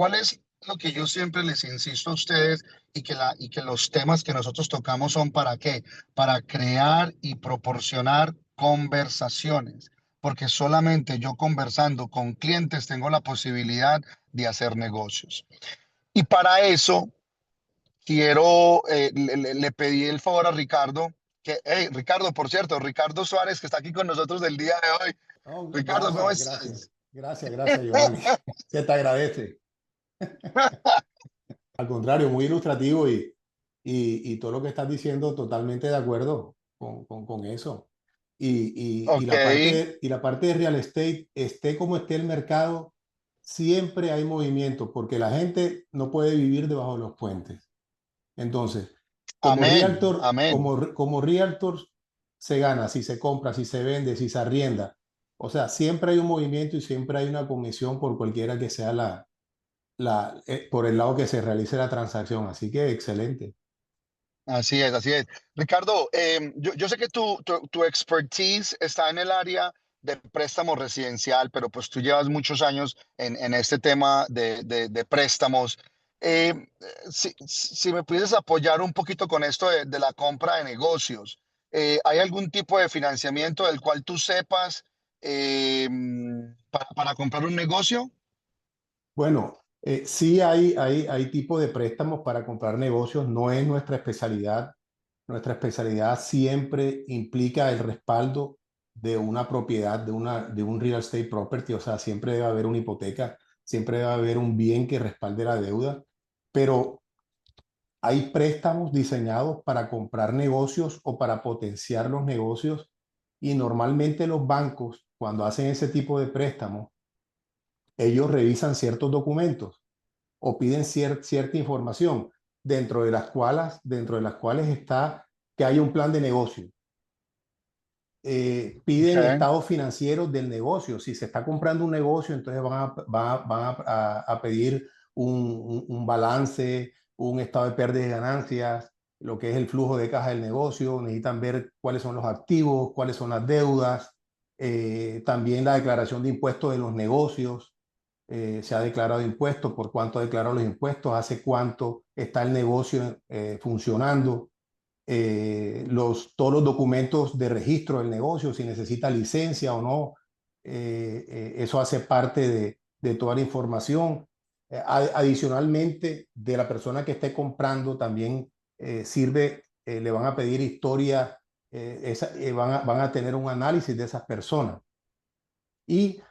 ¿Cuál es lo que yo siempre les insisto a ustedes y que los temas que nosotros tocamos son para qué? Para crear y proporcionar conversaciones, porque solamente yo conversando con clientes tengo la posibilidad de hacer negocios. Y para eso quiero, le pedí el favor a Ricardo, que, hey, Ricardo, por cierto, Ricardo Suárez, que está aquí con nosotros del día de hoy. Oh, Ricardo, ¿cómo gracias, gracias. estás? Gracias, gracias, Giovanni. Se te agradece. Al contrario, muy ilustrativo y todo lo que estás diciendo, totalmente de acuerdo con eso. Ok, Y la parte de real estate, esté como esté el mercado, siempre hay movimiento, porque la gente no puede vivir debajo de los puentes. Entonces, como amén, realtor, amén. como realtor se gana, si se compra, si se vende, si se arrienda. O sea, siempre hay un movimiento y siempre hay una comisión por cualquiera que sea por el lado que se realice la transacción. Así que excelente. Así es, así es. Ricardo, yo sé que tu expertise está en el área de préstamo residencial, pero pues tú llevas muchos años en este tema de préstamos. Si me pudieses apoyar un poquito con esto de la compra de negocios, ¿hay algún tipo de financiamiento del cual tú sepas para comprar un negocio? Bueno, sí hay tipo de préstamos para comprar negocios, no es nuestra especialidad. Nuestra especialidad siempre implica el respaldo de una propiedad, de un real estate property, o sea, siempre debe haber una hipoteca, siempre debe haber un bien que respalde la deuda, pero hay préstamos diseñados para comprar negocios o para potenciar los negocios y normalmente los bancos, cuando hacen ese tipo de préstamos, ellos revisan ciertos documentos o piden cierta información, dentro de las cuales está que haya un plan de negocio. Piden Okay. estados financieros del negocio. Si se está comprando un negocio, entonces van a pedir un balance, un estado de pérdidas y ganancias, lo que es el flujo de caja del negocio. Necesitan ver cuáles son los activos, cuáles son las deudas, también la declaración de impuestos de los negocios. Se ha declarado impuestos, por cuánto ha declarado los impuestos, hace cuánto está el negocio funcionando, todos los documentos de registro del negocio, si necesita licencia o no, eso hace parte de toda la información. Adicionalmente, de la persona que esté comprando también le van a pedir historia, van a tener un análisis de esas personas y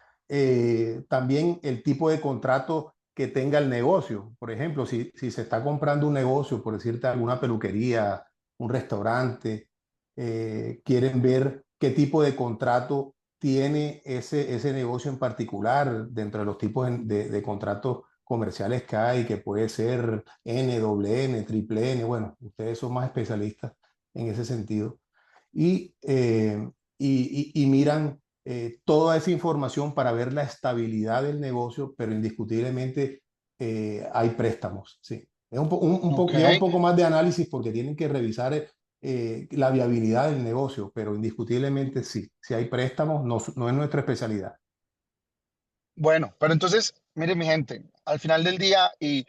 también el tipo de contrato que tenga el negocio. Por ejemplo, si se está comprando un negocio, por decirte alguna peluquería, un restaurante, quieren ver qué tipo de contrato tiene ese negocio en particular dentro de los tipos de contratos comerciales que hay, que puede ser N, doble N, triple N. Bueno, ustedes son más especialistas en ese sentido. Y, eh, y miran toda esa información para ver la estabilidad del negocio, pero indiscutiblemente hay préstamos, sí. Es Ok. lleva un poco más de análisis porque tienen que revisar la viabilidad del negocio, pero indiscutiblemente sí, si hay préstamos, no es nuestra especialidad. Bueno, pero entonces, mire mi gente, al final del día y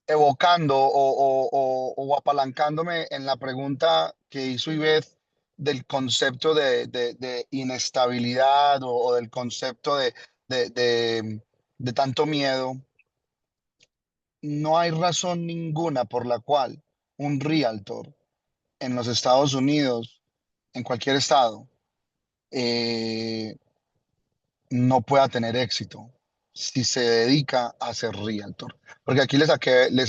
evocando o apalancándome en la pregunta que hizo Ivette del concepto de inestabilidad o del concepto de, de, de tanto miedo, no hay razón ninguna por la cual un realtor en los Estados Unidos, en cualquier estado, eh, no pueda tener éxito si se dedica a ser realtor. Porque aquí les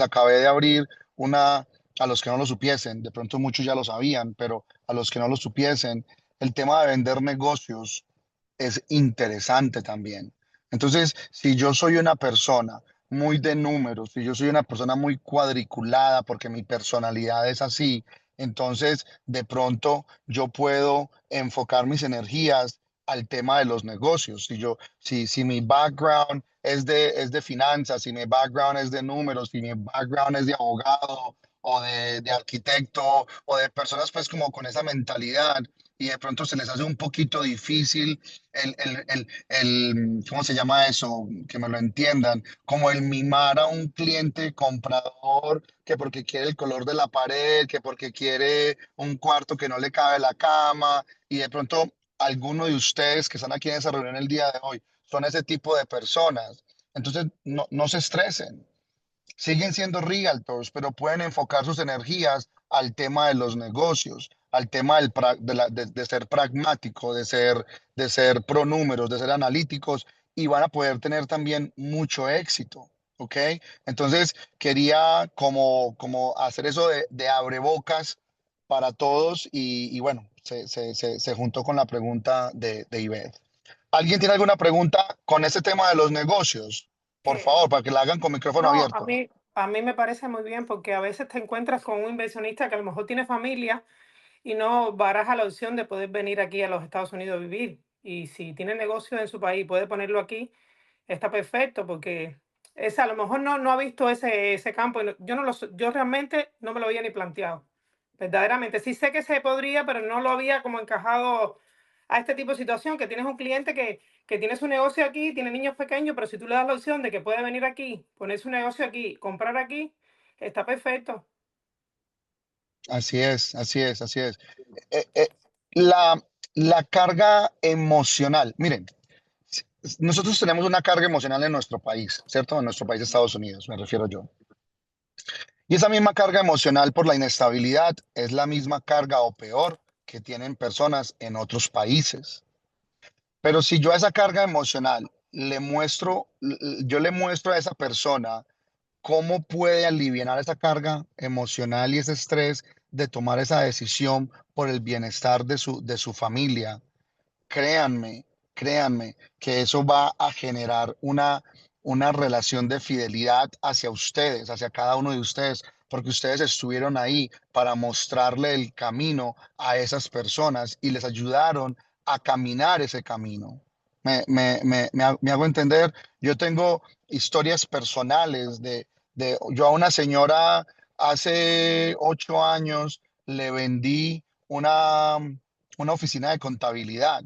acabé de abrir una, a los que no lo supiesen, de pronto muchos ya lo sabían, pero a los que no lo supiesen, el tema de vender negocios es interesante también. Entonces, si yo soy una persona muy de números, si yo soy una persona muy cuadriculada, porque mi personalidad es así, entonces de pronto yo puedo enfocar mis energías al tema de los negocios. Si mi background es de finanzas, si mi background es de números, si mi background es de abogado o de arquitecto o de personas pues como con esa mentalidad, y de pronto se les hace un poquito difícil ¿cómo se llama eso? Que me lo entiendan, como el mimar a un cliente comprador, que porque quiere el color de la pared, que porque quiere un cuarto que no le cabe la cama, y de pronto alguno de ustedes que están aquí en esa reunión el día de hoy son ese tipo de personas. Entonces, no se estresen. Siguen siendo realtors, pero pueden enfocar sus energías al tema de los negocios, al tema de ser pragmático, de ser pro números, de ser analíticos, y van a poder tener también mucho éxito. ¿Ok? Entonces, quería como hacer eso de abrebocas para todos y bueno, se juntó con la pregunta de Ivette. ¿Alguien tiene alguna pregunta con este tema de los negocios? Por Eh, favor, para que la hagan con micrófono no, abierto. a mí me parece muy bien porque a veces te encuentras con un inversionista que a lo mejor tiene familia y no baraja la opción de poder venir aquí a los Estados Unidos a vivir. Y si tiene negocio en su país y puede ponerlo aquí, está perfecto porque ese a lo mejor no ha visto ese campo. Yo, yo realmente no me lo había ni planteado. Verdaderamente, sí sé que se podría, pero no lo había como encajado a este tipo de situación, que tienes un cliente que tiene su negocio aquí, tiene niños pequeños, pero si tú le das la opción de que puede venir aquí, poner su negocio aquí, comprar aquí, está perfecto. Así es, así es, así es. Eh, eh, la, la carga emocional, miren, nosotros tenemos una carga emocional en nuestro país, ¿cierto? En nuestro país, Estados Unidos, me refiero yo. Y esa misma carga emocional por la inestabilidad es la misma carga o peor que tienen personas en otros países. Pero si yo a esa carga emocional yo le muestro a esa persona cómo puede aliviar esa carga emocional y ese estrés de tomar esa decisión por el bienestar de su familia. Créanme, créanme que eso va a generar una relación de fidelidad hacia ustedes, hacia cada uno de ustedes, porque ustedes estuvieron ahí para mostrarle el camino a esas personas y les ayudaron a caminar ese camino. Me hago entender, yo tengo historias personales yo a una señora hace 8 años le vendí una oficina de contabilidad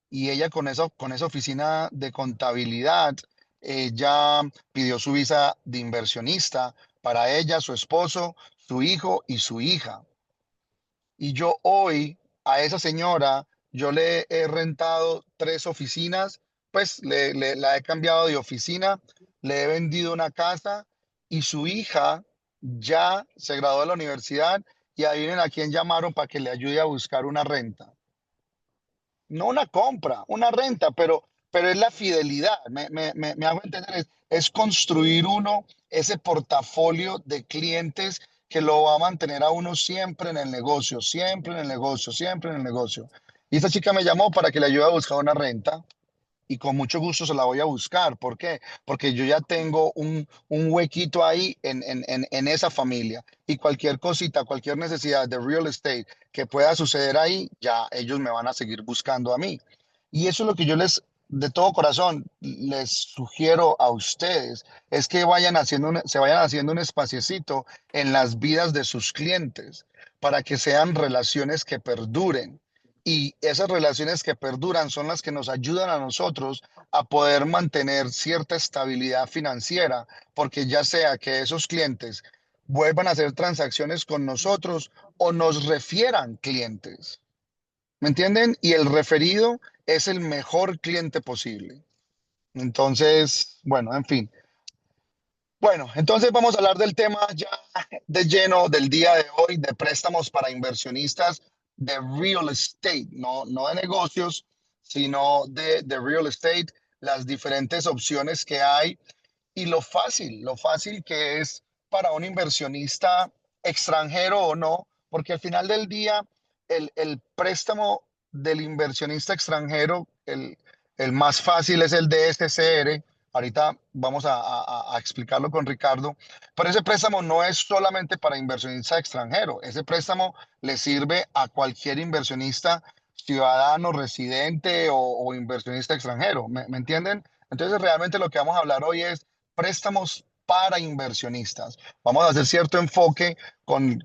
y ella con esa oficina de contabilidad, ella pidió su visa de inversionista para ella, su esposo, su hijo y su hija. Y yo hoy a esa señora, yo le he rentado 3 oficinas, pues la he cambiado de oficina, le he vendido una casa y su hija ya se graduó de la universidad y ahí vienen a quien llamaron para que le ayude a buscar una renta. No una compra, una renta, pero es la fidelidad. Me hago entender, es construir uno ese portafolio de clientes que lo va a mantener a uno siempre en el negocio, siempre en el negocio, siempre en el negocio. Y esta chica me llamó para que le ayude a buscar una renta y con mucho gusto se la voy a buscar. ¿Por qué? Porque yo ya tengo un huequito ahí en esa familia y cualquier cosita, cualquier necesidad de real estate que pueda suceder ahí, ya ellos me van a seguir buscando a mí. Y eso es lo que de todo corazón, les sugiero a ustedes, es que se vayan haciendo un espaciecito en las vidas de sus clientes para que sean relaciones que perduren y esas relaciones que perduran son las que nos ayudan a nosotros a poder mantener cierta estabilidad financiera, porque ya sea que esos clientes vuelvan a hacer transacciones con nosotros o nos refieran clientes. ¿Me entienden? Y el referido es el mejor cliente posible. Entonces, bueno, en fin. Bueno, entonces vamos a hablar del tema ya de lleno del día de hoy, de préstamos para inversionistas de real estate, no de negocios, sino de real estate, las diferentes opciones que hay y lo fácil que es para un inversionista extranjero o no, porque al final del día el préstamo del inversionista extranjero, el más fácil es el DSCR. Ahorita vamos a explicarlo con Ricardo, pero ese préstamo no es solamente para inversionista extranjero, ese préstamo le sirve a cualquier inversionista ciudadano, residente o inversionista extranjero, ¿me entienden? Entonces realmente lo que vamos a hablar hoy es préstamos para inversionistas. Vamos a hacer cierto enfoque con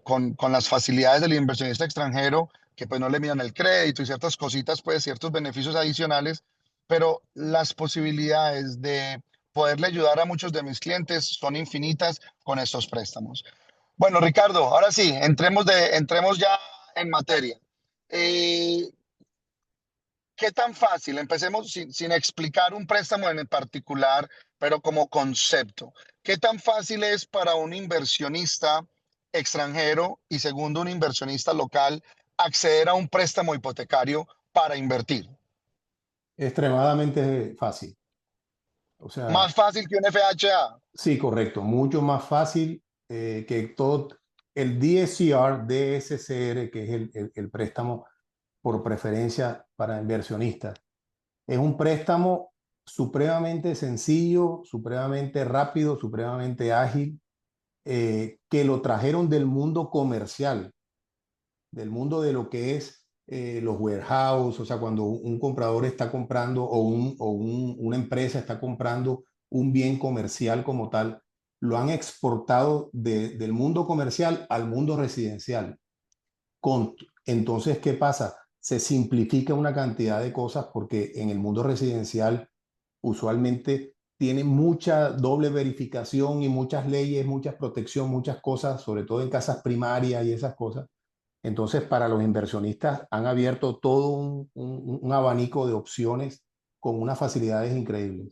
las facilidades del inversionista extranjero, que pues no le miran el crédito y ciertas cositas, pues ciertos beneficios adicionales, pero las posibilidades de poderle ayudar a muchos de mis clientes son infinitas con estos préstamos. Bueno, Ricardo, ahora sí, entremos ya en materia. Eh, ¿Qué tan fácil? Empecemos sin explicar un préstamo en particular, pero como concepto. ¿Qué tan fácil es para un inversionista extranjero y segundo un inversionista local acceder a un préstamo hipotecario para invertir? Extremadamente fácil. O Más sea, fácil que un FHA. sí, correcto, mucho más fácil que todo el DSCR, DSCR, que es el préstamo por preferencia para inversionistas. Es un préstamo supremamente sencillo, supremamente rápido, supremamente ágil, que lo trajeron del mundo comercial, del mundo de lo que es los warehouse, o sea, cuando un comprador está comprando una empresa está comprando un bien comercial como tal, lo han exportado del mundo comercial al mundo residencial. Con, entonces, ¿qué pasa? Se simplifica una cantidad de cosas porque en el mundo residencial usualmente tiene mucha doble verificación y muchas leyes, mucha protección, muchas cosas, sobre todo en casas primarias y esas cosas. Entonces, para los inversionistas han abierto todo un abanico de opciones con unas facilidades increíbles.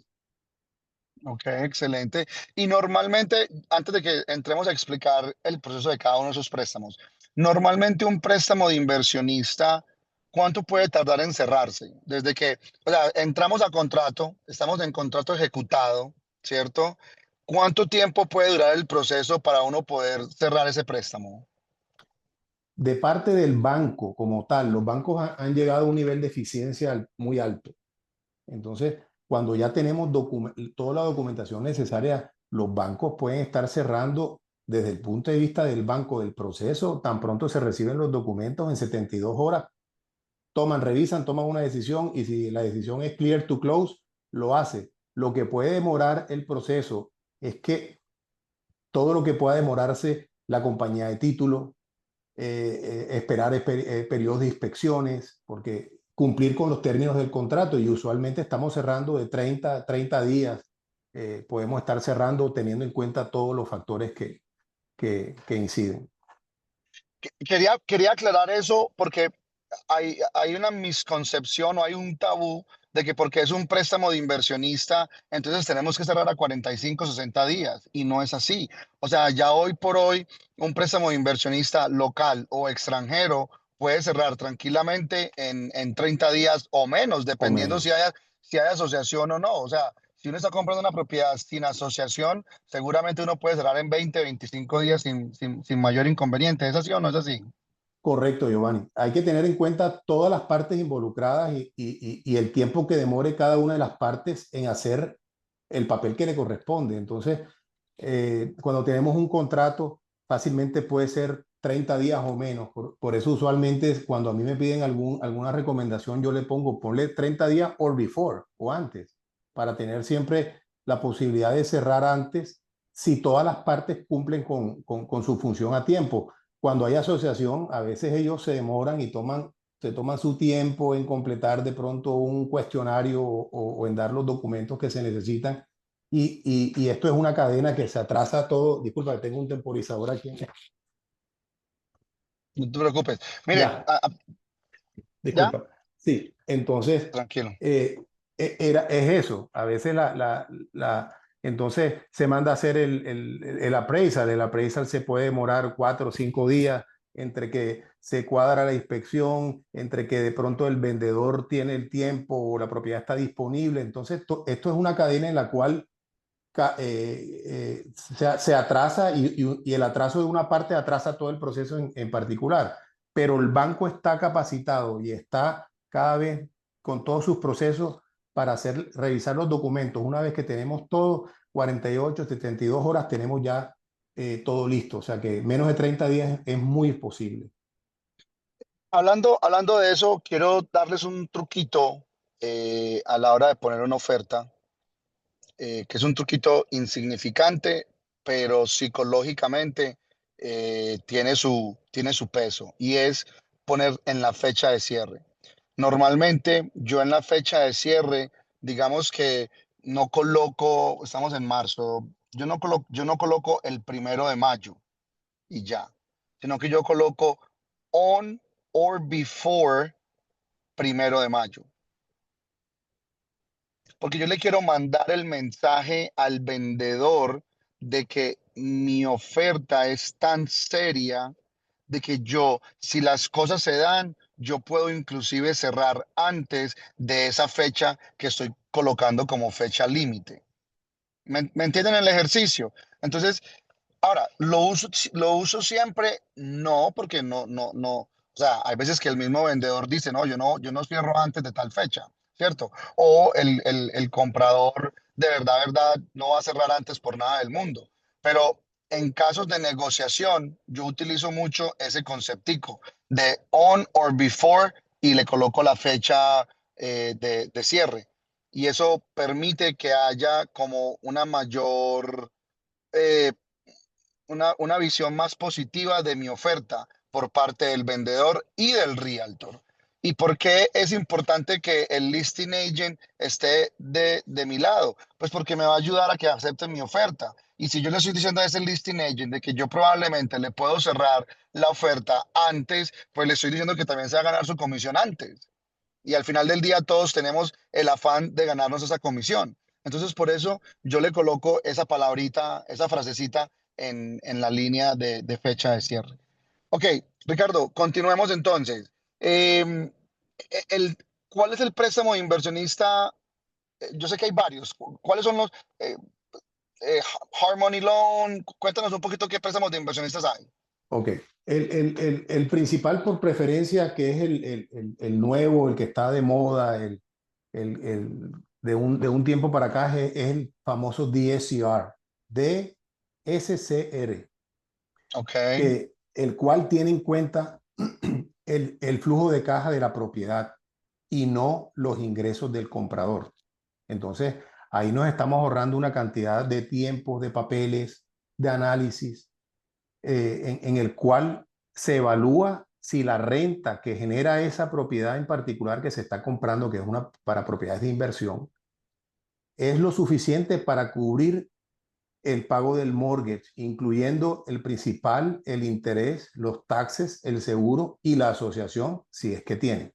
Ok, excelente. Y normalmente, antes de que entremos a explicar el proceso de cada uno de esos préstamos, normalmente un préstamo de inversionista, ¿cuánto puede tardar en cerrarse? Desde que, o sea, entramos a contrato, estamos en contrato ejecutado, ¿cierto? ¿Cuánto tiempo puede durar el proceso para uno poder cerrar ese préstamo? De parte del banco como tal, los bancos han llegado a un nivel de eficiencia muy alto. Entonces, cuando ya tenemos toda la documentación necesaria, los bancos pueden estar cerrando desde el punto de vista del banco del proceso, tan pronto se reciben los documentos en 72 horas, revisan, toman una decisión y si la decisión es clear to close, lo hace. Lo que puede demorar el proceso es que todo lo que pueda demorarse la compañía de título, esperar periodos de inspecciones, porque cumplir con los términos del contrato y usualmente estamos cerrando de 30 días, podemos estar cerrando teniendo en cuenta todos los factores que inciden. Quería aclarar eso porque hay una misconcepción o hay un tabú de que porque es un préstamo de inversionista, entonces tenemos que cerrar a 45, 60 días. Y no es así. O sea, ya hoy por hoy, un préstamo de inversionista local o extranjero puede cerrar tranquilamente en 30 días o menos, O dependiendo menos. si hay asociación o no. O sea, si uno está comprando una propiedad sin asociación, seguramente uno puede cerrar en 20, 25 días sin mayor inconveniente. ¿Es así o no es así? Correcto, Giovanni. Hay que tener en cuenta todas las partes involucradas y el tiempo que demore cada una de las partes en hacer el papel que le corresponde. Entonces, cuando tenemos un contrato, fácilmente puede ser 30 días o menos. Por eso usualmente cuando a mí me piden alguna recomendación, yo le pongo, ponle 30 días or before o antes, para tener siempre la posibilidad de cerrar antes si todas las partes cumplen con su función a tiempo. Cuando hay asociación, a veces ellos se demoran y se toman su tiempo en completar de pronto un cuestionario o en dar los documentos que se necesitan. Y esto es una cadena que se atrasa todo. Disculpa, tengo un temporizador aquí. No te preocupes. Mire, Ya, ya, disculpa. Sí, entonces tranquilo. es eso. A veces entonces se manda a hacer el appraisal. El appraisal se puede demorar 4 o 5 días entre que se cuadra la inspección, entre que de pronto el vendedor tiene el tiempo o la propiedad está disponible. Entonces, esto es una cadena en la cual se atrasa y el atraso de una parte atrasa todo el proceso en particular, pero el banco está capacitado y está cada vez con todos sus procesos para revisar los documentos. Una vez que tenemos todo, 48, 72 horas, tenemos ya todo listo. O sea que menos de 30 días es muy posible. Hablando de eso, quiero darles un truquito a la hora de poner una oferta, que es un truquito insignificante, pero psicológicamente tiene su peso. Y es poner en la fecha de cierre. Normalmente yo en la fecha de cierre, digamos que no coloco, estamos en marzo, yo no coloco el 1 de mayo y ya, sino que yo coloco on or before 1 de mayo, porque yo le quiero mandar el mensaje al vendedor de que mi oferta es tan seria de que yo, si las cosas se dan, yo puedo inclusive cerrar antes de esa fecha que estoy colocando como fecha límite. ¿Me entienden el ejercicio? Entonces, ahora, ¿lo uso siempre? No, porque o sea, hay veces que el mismo vendedor dice, no, yo no cierro antes de tal fecha, ¿cierto? O el comprador de verdad, no va a cerrar antes por nada del mundo. Pero en casos de negociación, yo utilizo mucho ese conceptico de on or before y le coloco la fecha de cierre. Y eso permite que haya como una mayor eh, una visión más positiva de mi oferta por parte del vendedor y del realtor. ¿Y por qué es importante que el listing agent esté de mi lado? Pues porque me va a ayudar a que acepten mi oferta. Y si yo le estoy diciendo a ese listing agent de que yo probablemente le puedo cerrar la oferta antes, pues le estoy diciendo que también se va a ganar su comisión antes. Y al final del día todos tenemos el afán de ganarnos esa comisión. Entonces, por eso yo le coloco esa palabrita, esa frasecita en la línea de fecha de cierre. Ok, Ricardo, continuemos entonces. Eh, el, ¿Cuál es el préstamo de inversionista? Yo sé que hay varios. ¿Cuáles son los eh, Hard Money Loan? Cuéntanos un poquito qué préstamos de inversionistas hay. Ok. El principal por preferencia, que es el nuevo, el que está de moda, de un tiempo para acá, es el famoso DSCR, DSCR, Ok, el cual tiene en cuenta el flujo de caja de la propiedad y no los ingresos del comprador. Entonces, ahí nos estamos ahorrando una cantidad de tiempos, de papeles, de análisis, en el cual se evalúa si la renta que genera esa propiedad en particular que se está comprando, que es una para propiedades de inversión, es lo suficiente para cubrir el pago del mortgage, incluyendo el principal, el interés, los taxes, el seguro y la asociación, si es que tiene.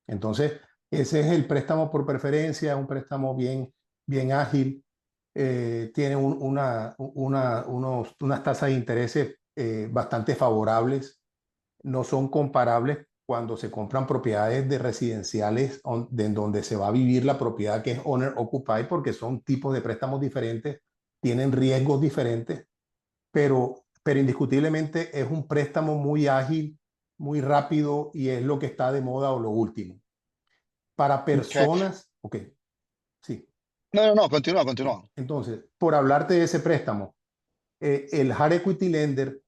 Entonces, ese es el préstamo por preferencia, un préstamo bien ágil, tiene unas tasas de intereses bastante favorables, no son comparables cuando se compran propiedades de residenciales en donde se va a vivir la propiedad que es owner occupied, porque son tipos de préstamos diferentes, tienen riesgos diferentes, pero indiscutiblemente es un préstamo muy ágil, muy rápido y es lo que está de moda o lo último. Para ok. personas, ok, sí. No, continúa, continúa. Entonces, por hablarte de ese préstamo, el Hard Equity Lender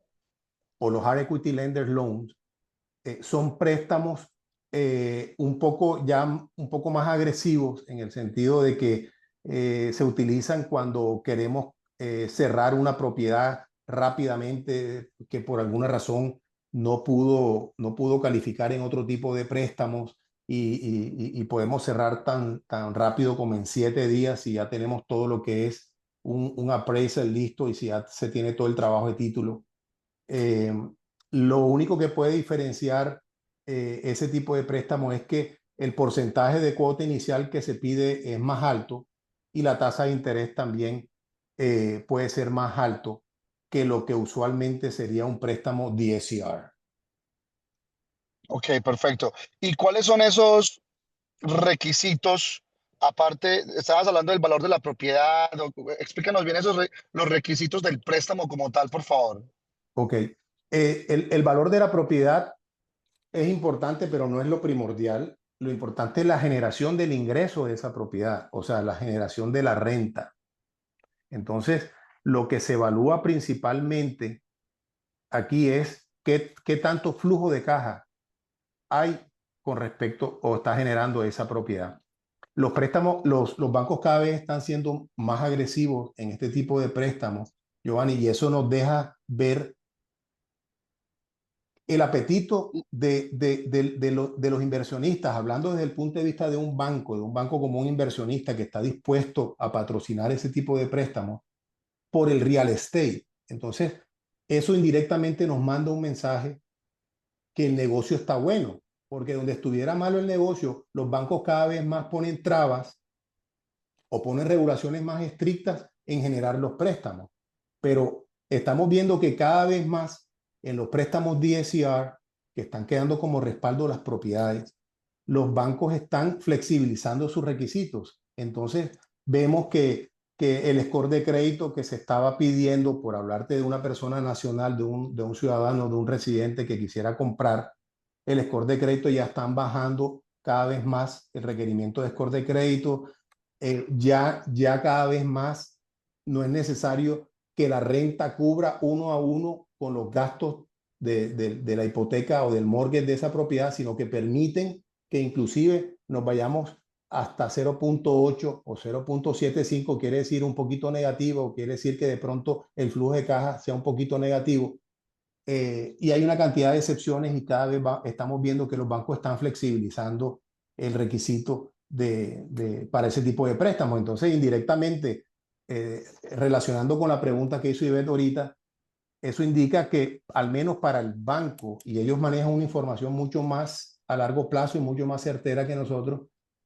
o los Hard Equity Lender Loans son préstamos un poco más agresivos en el sentido de que se utilizan cuando queremos cerrar una propiedad rápidamente que por alguna razón no pudo calificar en otro tipo de préstamos y podemos cerrar tan rápido como en 7 días y ya tenemos todo lo que es un appraisal listo y si ya se tiene todo el trabajo de título. Eh, lo único que puede diferenciar ese tipo de préstamo es que el porcentaje de cuota inicial que se pide es más alto y la tasa de interés también puede ser más alto que lo que usualmente sería un préstamo DSCR. Ok, perfecto. ¿Y cuáles son esos requisitos? Aparte, estabas hablando del valor de la propiedad. Explícanos bien los requisitos del préstamo como tal, por favor. Ok. El valor de la propiedad es importante, pero no es lo primordial. Lo importante es la generación del ingreso de esa propiedad, o sea, la generación de la renta. Entonces, lo que se evalúa principalmente aquí es qué tanto flujo de caja hay con respecto o está generando esa propiedad. Los préstamos, los bancos cada vez están siendo más agresivos en este tipo de préstamos, Giovanni, y eso nos deja ver el apetito de los inversionistas, hablando desde el punto de vista de un banco como un inversionista que está dispuesto a patrocinar ese tipo de préstamos por el real estate. Entonces, eso indirectamente nos manda un mensaje que el negocio está bueno, porque donde estuviera malo el negocio, los bancos cada vez más ponen trabas o ponen regulaciones más estrictas en generar los préstamos. Pero estamos viendo que cada vez más en los préstamos DSCR, que están quedando como respaldo las propiedades, los bancos están flexibilizando sus requisitos. Entonces, vemos que el score de crédito que se estaba pidiendo, por hablarte de una persona nacional, de un ciudadano, de un residente que quisiera comprar, el score de crédito ya están bajando cada vez más el requerimiento de score de crédito. Ya cada vez más no es necesario que la renta cubra uno a uno con los gastos de la hipoteca o del mortgage de esa propiedad, sino que permiten que inclusive nos vayamos hasta 0.8 o 0.75, quiere decir un poquito negativo, quiere decir que de pronto el flujo de caja sea un poquito negativo. Y hay una cantidad de excepciones y cada vez estamos viendo que los bancos están flexibilizando el requisito para ese tipo de préstamos. Entonces, indirectamente, relacionando con la pregunta que hizo Ivette ahorita, eso indica que al menos para el banco, y ellos manejan una información mucho más a largo plazo y mucho más certera que nosotros,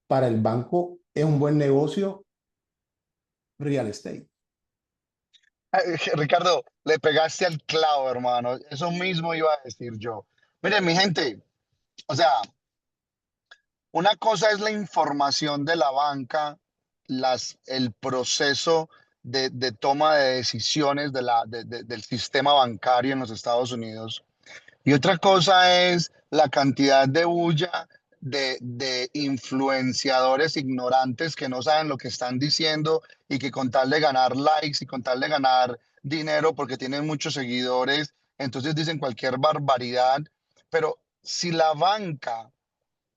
para el banco es un buen negocio real estate. Ricardo, le pegaste al clavo, hermano. Eso mismo iba a decir yo. Miren, mi gente, o sea, una cosa es la información de la banca, el proceso de toma de decisiones del sistema bancario en los Estados Unidos. Y otra cosa es la cantidad de bulla de influenciadores ignorantes que no saben lo que están diciendo y que con tal de ganar likes y con tal de ganar dinero porque tienen muchos seguidores, entonces dicen cualquier barbaridad. Pero si la banca,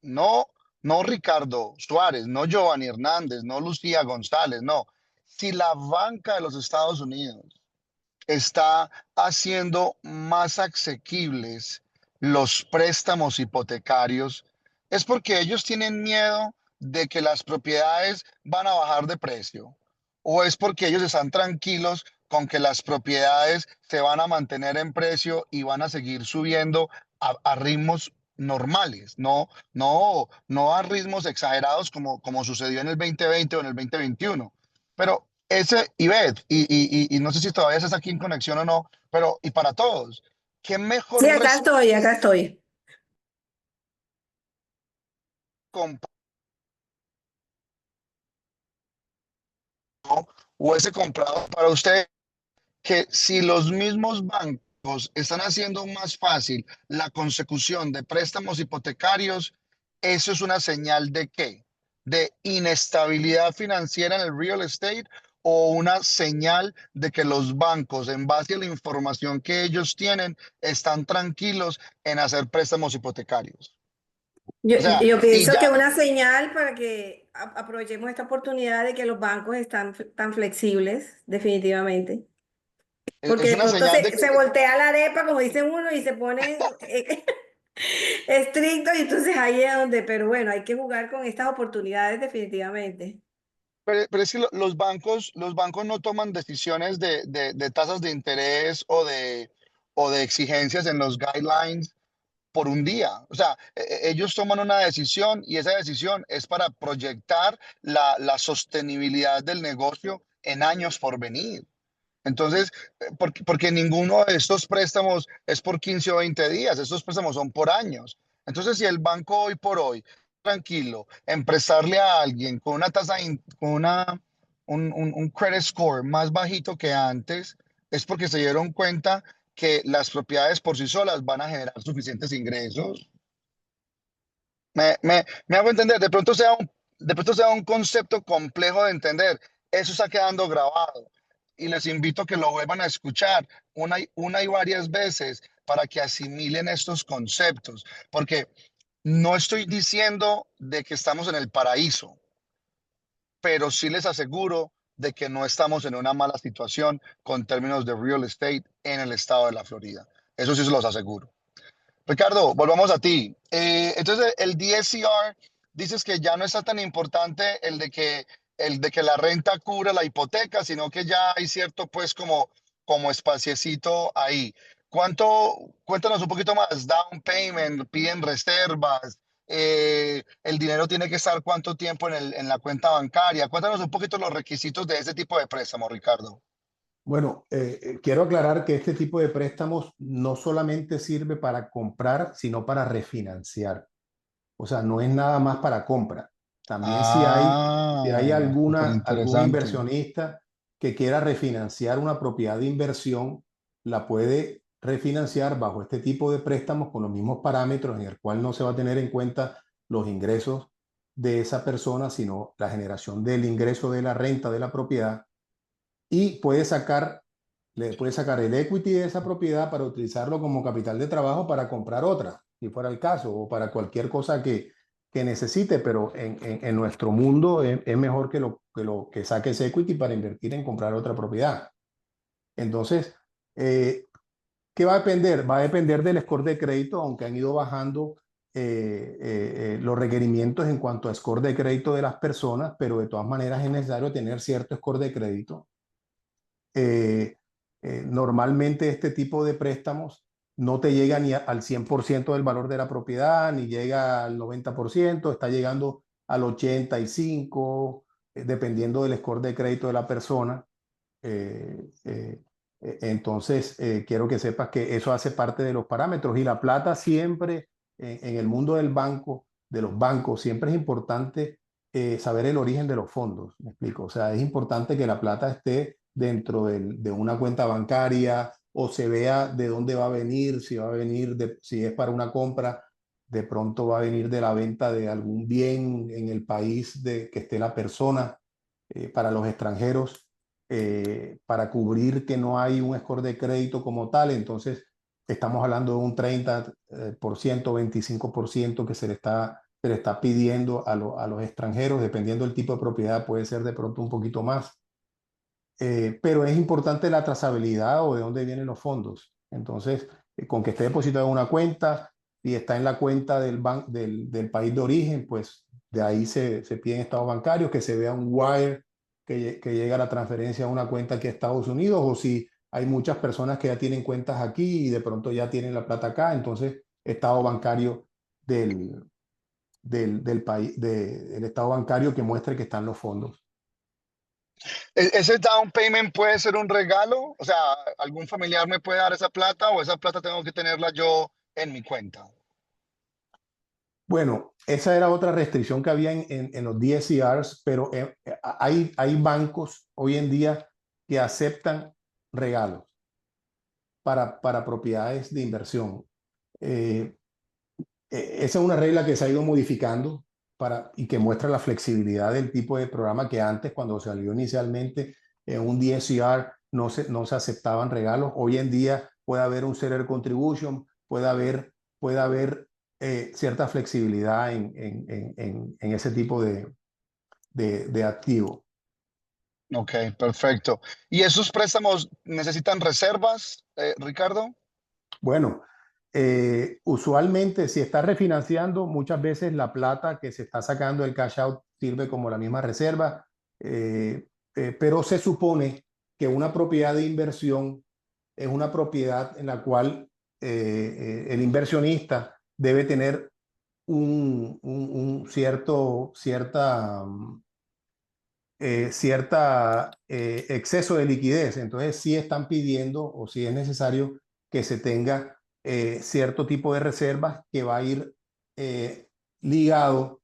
no, no Ricardo Suárez, no Giovanni Hernández, no Lucía González, no, si la banca de los Estados Unidos está haciendo más asequibles los préstamos hipotecarios, es porque ellos tienen miedo de que las propiedades van a bajar de precio, o es porque ellos están tranquilos con que las propiedades se van a mantener en precio y van a seguir subiendo a ritmos normales, no a ritmos exagerados como sucedió en el 2020 o en el 2021. Pero Ivette, y no sé si todavía estás aquí en conexión o no, pero y para todos, ¿qué Sí, mejor acá estoy. compró o ese comprado para usted que si los mismos bancos están haciendo más fácil la consecución de préstamos hipotecarios, eso es una señal de qué? De inestabilidad financiera en el real estate o una señal de que los bancos, en base a la información que ellos tienen, están tranquilos en hacer préstamos hipotecarios. Yo, O sea, yo y pienso que ya, una señal para que aprovechemos esta oportunidad de que los bancos están tan flexibles, definitivamente. Porque es de una pronto señal de que se voltea la arepa, como dicen uno, y se ponen estrictos, y entonces ahí es donde, pero bueno, hay que jugar con estas oportunidades definitivamente. pero es que los bancos no toman decisiones de tasas de interés o de exigencias en los guidelines por un día. O sea, ellos toman una decisión y esa decisión es para proyectar la sostenibilidad del negocio en años por venir. Entonces, porque ninguno de estos préstamos es por 15 o 20 días, estos préstamos son por años. Entonces, si el banco hoy por hoy, tranquilo, en prestarle a alguien con una con un credit score más bajito que antes, es porque se dieron cuenta que las propiedades por sí solas van a generar suficientes ingresos. Me hago entender, de pronto sea un concepto complejo de entender. Eso está quedando grabado y les invito a que lo vuelvan a escuchar una y varias veces para que asimilen estos conceptos, porque no estoy diciendo de que estamos en el paraíso, pero sí les aseguro de que no estamos en una mala situación con términos de real estate en el estado de la Florida. Eso sí se los aseguro. Ricardo, volvamos a ti. Entonces, el DSCR, dices que ya no está tan importante el de que la renta cubra la hipoteca, sino que ya hay cierto, pues, como espaciecito ahí. Cuéntanos un poquito más, down payment, piden reservas, el dinero tiene que estar cuánto tiempo en la cuenta bancaria. Cuéntanos un poquito los requisitos de ese tipo de préstamo, Ricardo. Bueno, quiero aclarar que este tipo de préstamos no solamente sirve para comprar, sino para refinanciar. O sea, no es nada más para compra. También si hay Súper algún interesante. inversionista que quiera refinanciar una propiedad de inversión, la puede refinanciar bajo este tipo de préstamos con los mismos parámetros en el cual no se va a tener en cuenta los ingresos de esa persona, sino la generación del ingreso de la renta de la propiedad y le puede sacar el equity de esa propiedad para utilizarlo como capital de trabajo para comprar otra, si fuera el caso, o para cualquier cosa que necesite, pero en nuestro mundo es mejor que saque ese equity para invertir en comprar otra propiedad. Entonces, ¿qué va a depender? Va a depender del score de crédito, aunque han ido bajando los requerimientos en cuanto a score de crédito de las personas, pero de todas maneras es necesario tener cierto score de crédito. Normalmente este tipo de préstamos no te llega ni al 100% del valor de la propiedad, ni llega al 90%, está llegando al 85%, dependiendo del score de crédito de la persona. Entonces, quiero que sepas que eso hace parte de los parámetros y la plata siempre, en el mundo del banco, de los bancos, siempre es importante saber el origen de los fondos, ¿me explico? O sea, es importante que la plata esté dentro de una cuenta bancaria o se vea de dónde va a venir, si va a venir, si es para una compra, de pronto va a venir de la venta de algún bien en el país que esté la persona, para los extranjeros, para cubrir que no hay un score de crédito como tal. Entonces, estamos hablando de un 30%, 25% que se le está pidiendo a los extranjeros, dependiendo del tipo de propiedad, puede ser de pronto un poquito más. Pero es importante la trazabilidad o de dónde vienen los fondos. Entonces, con que esté depositado en una cuenta y está en la cuenta del país de origen, pues de ahí se piden estados bancarios, que se vea un wire que llega la transferencia a una cuenta aquí a Estados Unidos, o si hay muchas personas que ya tienen cuentas aquí y de pronto ya tienen la plata acá, entonces estado bancario del país, del estado bancario que muestre que están los fondos. ¿Ese down payment puede ser un regalo? O sea, ¿algún familiar me puede dar esa plata o esa plata tengo que tenerla yo en mi cuenta? Bueno, esa era otra restricción que había en los DSCRs, pero hay bancos hoy en día que aceptan regalos para propiedades de inversión. Eh, Esa es una regla que se ha ido modificando y que muestra la flexibilidad del tipo de programa que antes, cuando salió inicialmente en un DSCR, no se aceptaban regalos. Hoy en día puede haber un seller contribution, puede haber cierta flexibilidad en ese tipo de activo. Ok, perfecto. ¿Y esos préstamos necesitan reservas, Ricardo? Bueno, usualmente si está refinanciando, muchas veces la plata que se está sacando del cash out sirve como la misma reserva, pero se supone que una propiedad de inversión es una propiedad en la cual el inversionista debe tener un cierta exceso de liquidez. Entonces, sí están pidiendo o sí es necesario que se tenga cierto tipo de reservas que va a ir ligado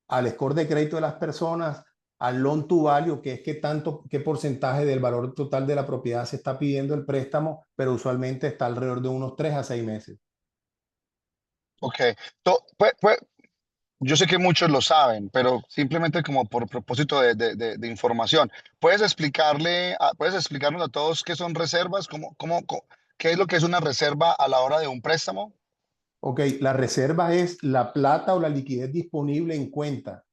al score de crédito de las personas, al loan to value, que es qué porcentaje del valor total de la propiedad se está pidiendo el préstamo, pero usualmente está alrededor de unos 3 a 6 meses. Ok. Yo sé que muchos lo saben, pero simplemente como por propósito de información, ¿puedes explicarnos a todos qué son reservas? ¿Qué es lo que es una reserva a la hora de un préstamo? Ok, la reserva es la plata o la liquidez disponible en cuenta.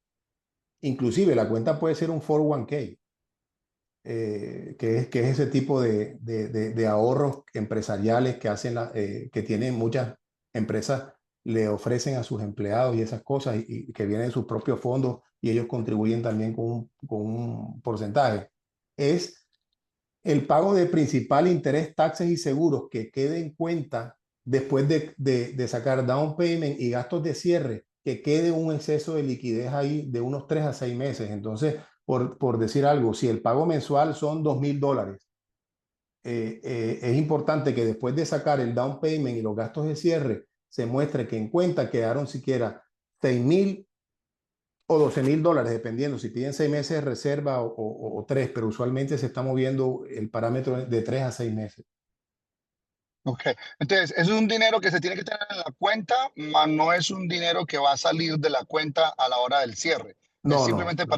Inclusive la cuenta puede ser un 401k, que es ese tipo de ahorros empresariales que tienen muchas empresas le ofrecen a sus empleados y esas cosas y que vienen de sus propios fondos y ellos contribuyen también con un porcentaje, es el pago de principal, interés, taxes y seguros que quede en cuenta después de sacar down payment y gastos de cierre, que quede un exceso de liquidez ahí de unos 3 a 6 meses. Entonces, por decir algo, si el pago mensual son $2,000, es importante que después de sacar el down payment y los gastos de cierre, se muestre que en cuenta quedaron siquiera 6,000 o $12,000, dependiendo si piden 6 meses de reserva o 3, pero usualmente se está moviendo el parámetro de 3 a 6 meses. Ok, entonces, eso es un dinero que se tiene que tener en la cuenta, mas no es un dinero que va a salir de la cuenta a la hora del cierre. Es No, no, simplemente no.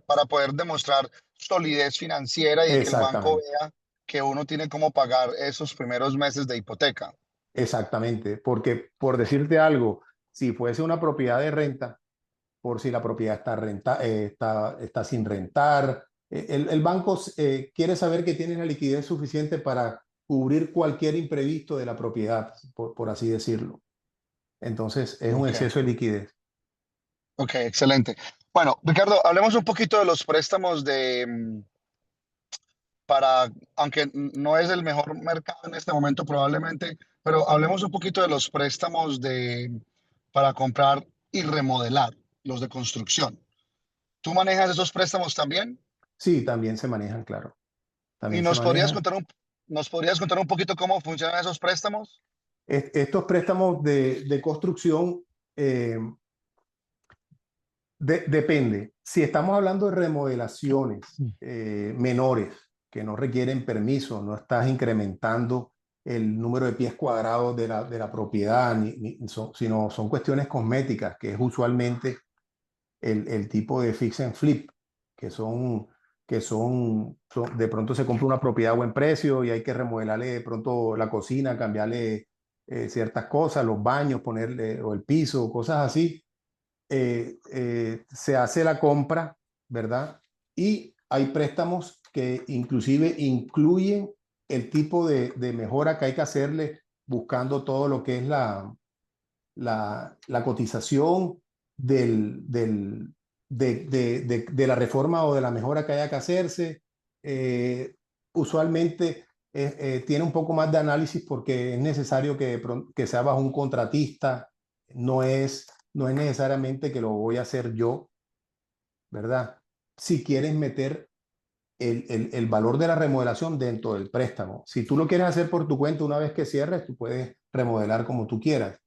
para poder demostrar solidez financiera y que el banco Exactamente, vea que uno tiene cómo pagar esos primeros meses de hipoteca. exactamente. Porque por decirte algo, si fuese una propiedad de renta, por si la propiedad está sin rentar, el banco quiere saber que tiene la liquidez suficiente para cubrir cualquier imprevisto de la propiedad, por así decirlo. Entonces, es un Ok, exceso de liquidez. ok, excelente. Bueno, Ricardo, hablemos un poquito de los préstamos aunque no es el mejor mercado en este momento probablemente, pero hablemos un poquito de los préstamos para comprar y remodelar, los de construcción. ¿Tú manejas esos préstamos también? Sí, también se manejan, claro. ¿Y También se manejan. nos podrías contar un poquito cómo funcionan esos préstamos? Estos préstamos de construcción eh, depende. Si estamos hablando de remodelaciones menores que no requieren permiso, no estás incrementando el número de pies cuadrados de la propiedad, sino son cuestiones cosméticas, que es usualmente el tipo de fix and flip, que de pronto se compra una propiedad a buen precio y hay que remodelarle de pronto la cocina, cambiarle ciertas cosas, los baños, ponerle o el piso, cosas así. Se hace la compra, ¿verdad? Y hay préstamos que inclusive incluyen el tipo de mejora que hay que hacerle buscando todo lo que es la cotización de la reforma o de la mejora que haya que hacerse. Usualmente tiene un poco más de análisis porque es necesario que sea bajo un contratista, no es necesariamente que lo voy a hacer yo, ¿verdad? Si quieres meter el valor de la remodelación dentro del préstamo. Si tú lo quieres hacer por tu cuenta una vez que cierres, tú puedes remodelar como tú quieras.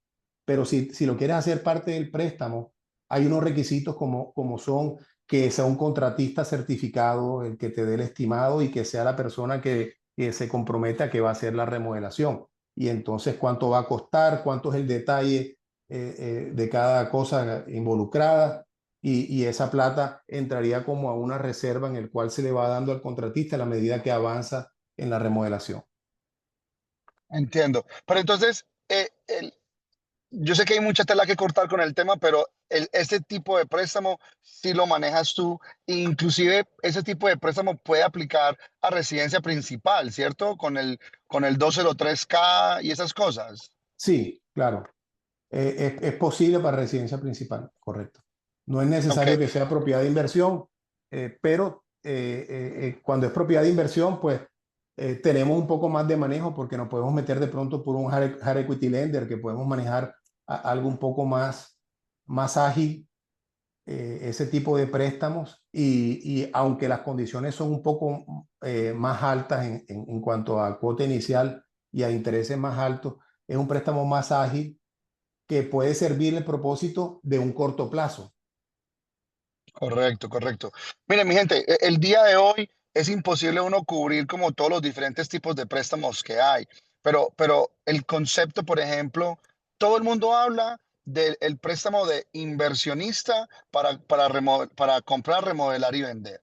Pero si lo quieres hacer parte del préstamo, hay unos requisitos como son que sea un contratista certificado, el que te dé el estimado y que sea la persona que se comprometa que va a hacer la remodelación. Y entonces, cuánto va a costar, cuánto es el detalle de cada cosa involucrada. Y esa plata entraría como a una reserva en el cual se le va dando al contratista a la medida que avanza en la remodelación. Entiendo. Pero entonces, yo sé que hay mucha tela que cortar con el tema, pero este tipo de préstamo sí lo manejas tú. Inclusive ese tipo de préstamo puede aplicar a residencia principal, ¿cierto? Con el 203K y esas cosas. Sí, claro. Es posible para residencia principal, correcto. No es Ok, necesario que sea propiedad de inversión, pero cuando es propiedad de inversión, pues tenemos un poco más de manejo porque nos podemos meter de pronto por un hard equity lender, que podemos manejar algo un poco más ágil, ese tipo de préstamos. Y aunque las condiciones son un poco más altas en cuanto a cuota inicial y a intereses más altos, es un préstamo más ágil que puede servir el propósito de un corto plazo. correcto, correcto. Miren, mi gente, el día de hoy es imposible uno cubrir como todos los diferentes tipos de préstamos que hay, pero el concepto, por ejemplo, todo el mundo habla del préstamo de inversionista para comprar, remodelar y vender.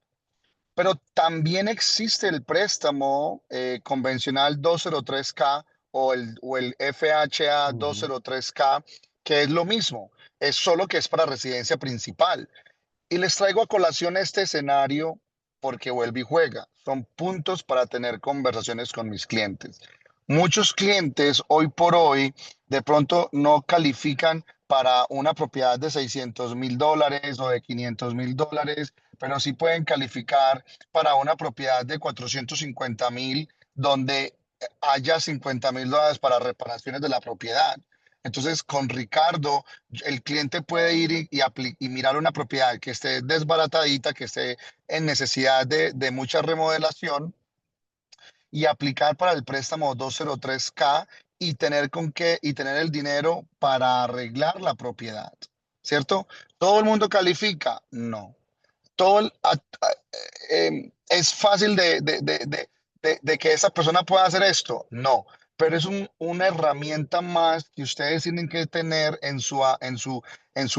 Pero también existe el préstamo convencional 203K o el FHA Ujú. 203K, que es lo mismo, es solo que es para residencia principal. Y les traigo a colación este escenario porque vuelve y juega. Son puntos para tener conversaciones con mis clientes. Muchos clientes hoy por hoy de pronto no califican para una propiedad de $600,000 o de $500,000, pero sí pueden calificar para una propiedad de 450,000, donde haya $50,000 para reparaciones de la propiedad. Entonces, con Ricardo, el cliente puede ir y mirar una propiedad que esté desbaratadita, que esté en necesidad de mucha remodelación, y aplicar para el préstamo 203K y tener y tener el dinero para arreglar la propiedad, ¿cierto? ¿Todo el mundo califica? No. Todo es fácil de que esa persona pueda hacer esto. No, pero es una herramienta más que ustedes tienen que tener en su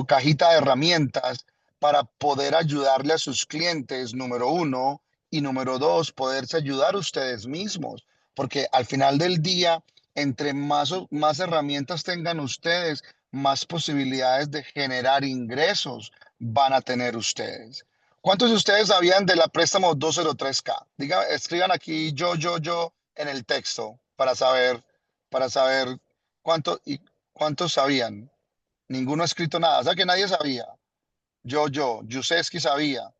cajita de herramientas para poder ayudarle a sus clientes, número uno, y número dos, poderse ayudar ustedes mismos, porque al final del día, entre más herramientas tengan ustedes, más posibilidades de generar ingresos van a tener ustedes. ¿Cuántos de ustedes sabían de la préstamo 203K? Escriban aquí yo en el texto para saber cuántos sabían. Ninguno ha escrito nada. O sea que nadie sabía. Yuseski sabía.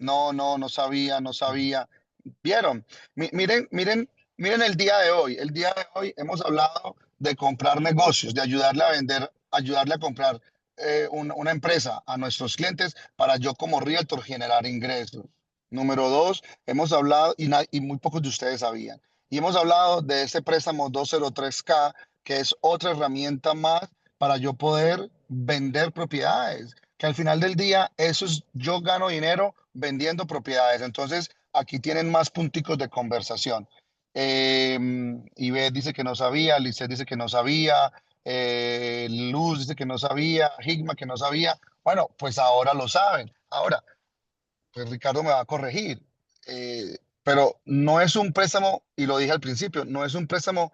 No sabía, no sabía. ¿Vieron? Miren el día de hoy. El día de hoy hemos hablado de comprar negocios, de ayudarle a vender, ayudarle a comprar una empresa a nuestros clientes para yo como realtor generar ingresos. Número dos, hemos hablado, y muy pocos de ustedes sabían, y hemos hablado de este préstamo 203K, que es otra herramienta más para yo poder vender propiedades, que al final del día eso es, yo gano dinero vendiendo propiedades. Entonces, aquí tienen más punticos de conversación. Ivette dice que no sabía, Lisset dice que no sabía, Luz dice que no sabía, Higma que no sabía. Bueno, pues ahora lo saben. Ahora, pues Ricardo me va a corregir. Pero no es un préstamo, y lo dije al principio, no es un préstamo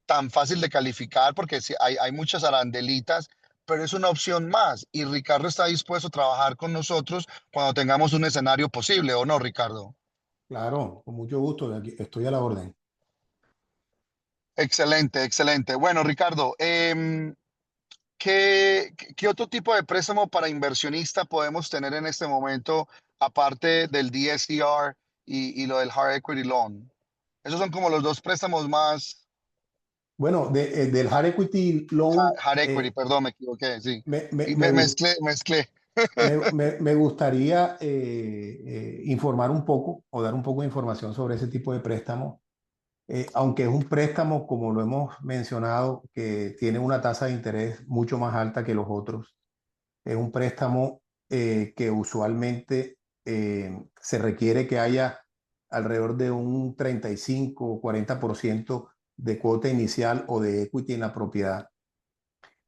tan fácil de calificar porque sí, hay muchas arandelitas, pero es una opción más. Y Ricardo está dispuesto a trabajar con nosotros cuando tengamos un escenario posible, ¿o no, Ricardo? Claro, con mucho gusto, aquí estoy a la orden. Excelente, excelente. Bueno, Ricardo, ¿qué otro tipo de préstamo para inversionista podemos tener en este momento, aparte del DSCR y lo del Hard Equity Loan? Esos son como los dos préstamos más. Bueno, del Hard Equity Loan, Hard Equity, perdón, me equivoqué, sí. me, me, Y me, gus- mezclé. me gustaría informar un poco o dar un poco de información sobre ese tipo de préstamos. Aunque es un préstamo, como lo hemos mencionado, que tiene una tasa de interés mucho más alta que los otros. Es un préstamo que usualmente se requiere que haya alrededor de un 35 o 40% de cuota inicial o de equity en la propiedad.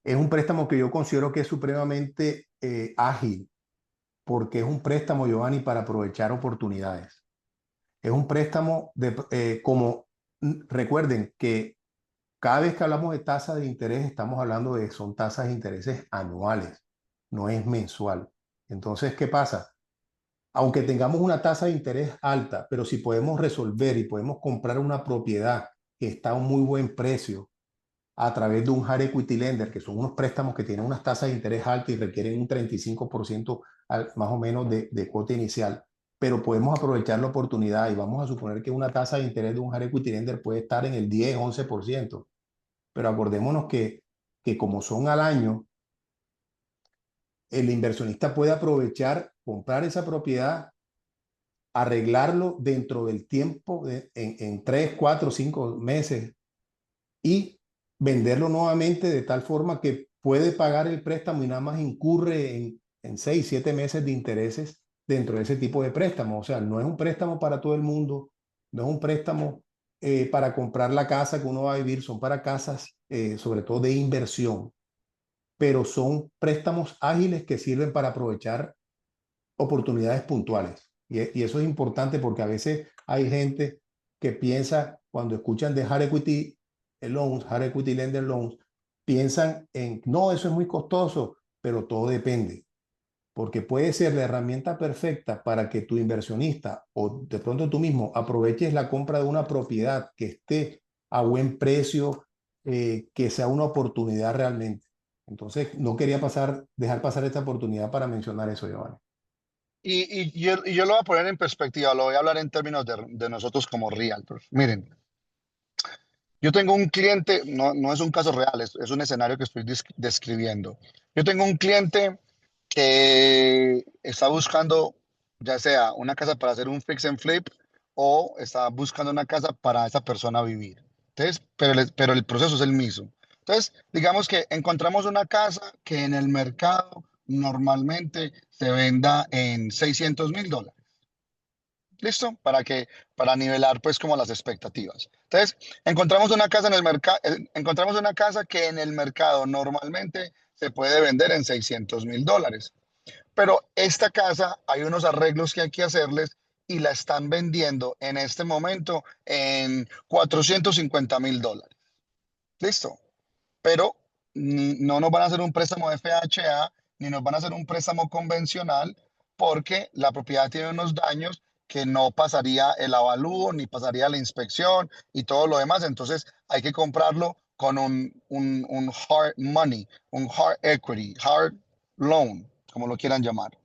Es un préstamo que yo considero que es supremamente ágil, porque es un préstamo, Giovanni, para aprovechar oportunidades. Es un préstamo recuerden que cada vez que hablamos de tasa de interés, estamos hablando son tasas de intereses anuales, no es mensual. Entonces, ¿qué pasa? Aunque tengamos una tasa de interés alta, pero si podemos resolver y podemos comprar una propiedad que está a un muy buen precio a través de un hard equity lender, que son unos préstamos que tienen unas tasas de interés altas y requieren un 35% más o menos de cuota inicial, pero podemos aprovechar la oportunidad y vamos a suponer que una tasa de interés de un hard equity lender puede estar en el 10-11%, pero acordémonos que como son al año, el inversionista puede aprovechar, comprar esa propiedad, arreglarlo dentro del tiempo, en 3, 4, 5 meses y venderlo nuevamente de tal forma que puede pagar el préstamo y nada más incurre en 6, 7 meses de intereses dentro de ese tipo de préstamo. O sea, no es un préstamo para todo el mundo, no es un préstamo para comprar la casa que uno va a vivir, son para casas sobre todo de inversión, pero son préstamos ágiles que sirven para aprovechar oportunidades puntuales. Y eso es importante porque a veces hay gente que piensa, cuando escuchan de hard equity loans, hard equity lender loans, piensan en, no, eso es muy costoso, pero todo depende. Porque puede ser la herramienta perfecta para que tu inversionista o de pronto tú mismo aproveches la compra de una propiedad que esté a buen precio, que sea una oportunidad realmente. Entonces, no quería dejar pasar esta oportunidad para mencionar eso, Giovanni. Y yo lo voy a poner en perspectiva, lo voy a hablar en términos de nosotros como realtors. Miren, yo tengo un cliente, no es un caso real, es un escenario que estoy describiendo. Yo tengo un cliente que está buscando ya sea una casa para hacer un fix and flip o está buscando una casa para esa persona vivir. Entonces, pero el proceso es el mismo. Entonces, digamos que encontramos una casa que en el mercado normalmente se venda en $600,000. ¿Listo? Para nivelar pues como las expectativas. Entonces, encontramos una casa en el mercado, encontramos una casa que en el mercado normalmente se puede vender en $600,000. Pero esta casa hay unos arreglos que hay que hacerles y la están vendiendo en este momento en $450,000. ¿Listo? Pero no nos van a hacer un préstamo FHA ni nos van a hacer un préstamo convencional porque la propiedad tiene unos daños que no pasaría el avalúo ni pasaría la inspección y todo lo demás. Entonces hay que comprarlo con un hard money, un hard equity, hard loan, como lo quieran llamar.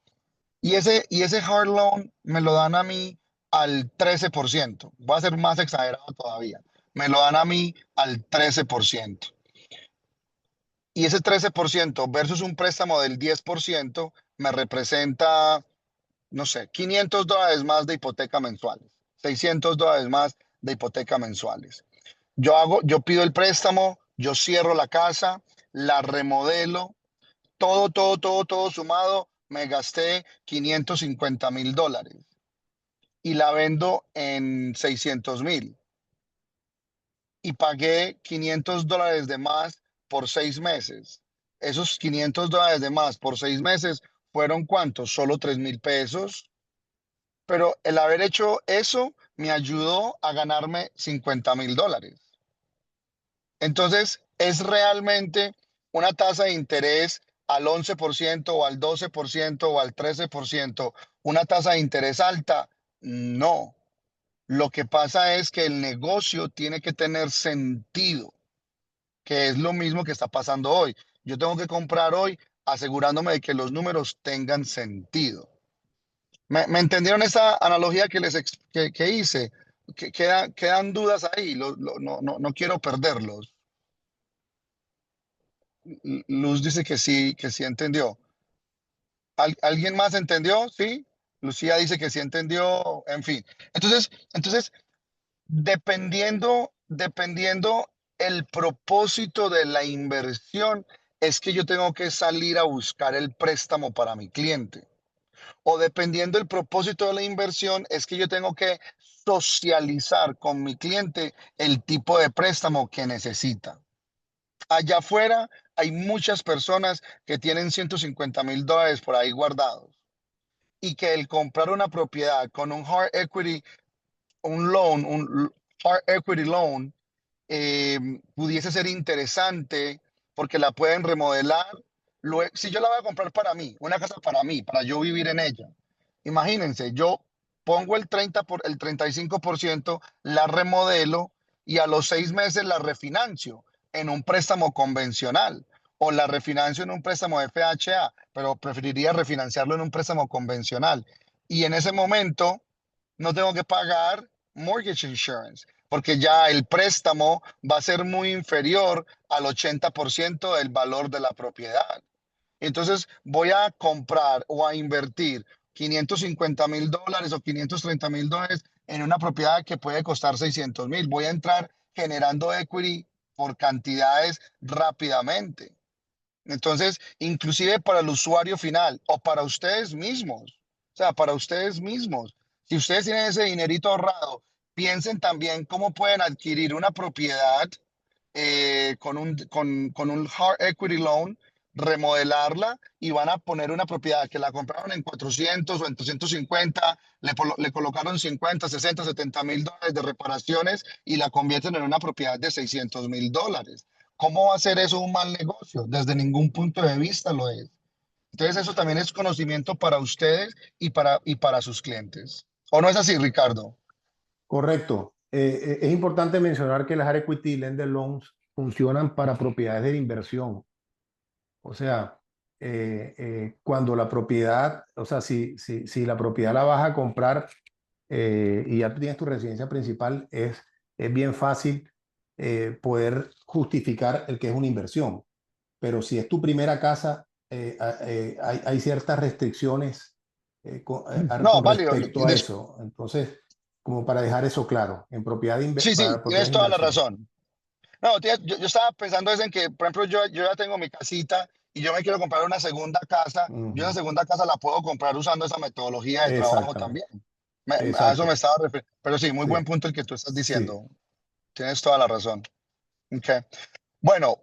Y ese hard loan me lo dan a mí al 13%. Voy a ser más exagerado todavía. Me lo dan a mí al 13%. Y ese 13% versus un préstamo del 10% me representa, no sé, $500 más de hipoteca mensuales, $600 más de hipoteca mensuales. Yo pido el préstamo, yo cierro la casa, la remodelo, todo sumado, me gasté $550,000 y la vendo en 600,000 y pagué $500 de más por 6 meses. Esos $500 de más por 6 meses fueron ¿cuántos? Solo $3,000. Pero el haber hecho eso me ayudó a ganarme $50,000. Entonces, ¿es realmente una tasa de interés al 11% o al 12% o al 13% una tasa de interés alta? No. Lo que pasa es que el negocio tiene que tener sentido, que es lo mismo que está pasando hoy. Yo tengo que comprar hoy asegurándome de que los números tengan sentido. ¿Me entendieron esa analogía que hice? Quedan dudas ahí, no quiero perderlos. Luz dice que sí entendió. ¿Alguien más entendió? Sí. Lucía dice que sí entendió. En fin. Entonces, dependiendo el propósito de la inversión, es que yo tengo que salir a buscar el préstamo para mi cliente. O dependiendo el propósito de la inversión, es que yo tengo que socializar con mi cliente el tipo de préstamo que necesita. Allá afuera hay muchas personas que tienen $150,000 por ahí guardados y que el comprar una propiedad con un hard equity, un hard equity loan, pudiese ser interesante porque la pueden remodelar. Si yo la voy a comprar para mí, una casa para mí, para yo vivir en ella, imagínense, yo pongo el 35%, la remodelo y a los 6 meses la refinancio en un préstamo convencional o la refinancio en un préstamo FHA, pero preferiría refinanciarlo en un préstamo convencional. Y en ese momento no tengo que pagar mortgage insurance, porque ya el préstamo va a ser muy inferior al 80% del valor de la propiedad. Entonces voy a comprar o a invertir $550,000 o $530,000 en una propiedad que puede costar 600,000. Voy a entrar generando equity por cantidades rápidamente. Entonces, inclusive para el usuario final o para ustedes mismos, o sea, para ustedes mismos, si ustedes tienen ese dinerito ahorrado, piensen también cómo pueden adquirir una propiedad con un hard equity loan, remodelarla y van a poner una propiedad que la compraron en 400 o en 350, le colocaron 50, 60, $70,000 de reparaciones y la convierten en una propiedad de $600,000. ¿Cómo va a ser eso un mal negocio? Desde ningún punto de vista lo es. Entonces eso también es conocimiento para ustedes y para sus clientes. ¿O no es así, Ricardo? Correcto. Es importante mencionar que las Equity Lender Loans funcionan para propiedades de inversión. O sea, cuando la propiedad, o sea, si la propiedad la vas a comprar y ya tú tienes tu residencia principal, es bien fácil poder justificar el que es una inversión. Pero si es tu primera casa, hay ciertas restricciones No, con válido. respecto a eso. Entonces, como para dejar eso claro, en Sí, sí, para propiedades tienes de toda la inversión. razón. No, yo estaba pensando es en que, por ejemplo, yo ya tengo mi casita y yo me quiero comprar una segunda casa. Yo esa Ujú. segunda casa la puedo comprar usando esa metodología de trabajo Exactamente. también. A eso me Exacto. estaba refiriendo. Pero sí, muy buen Sí, punto el que tú estás sí. diciendo. Tienes toda la razón. Okay. Bueno,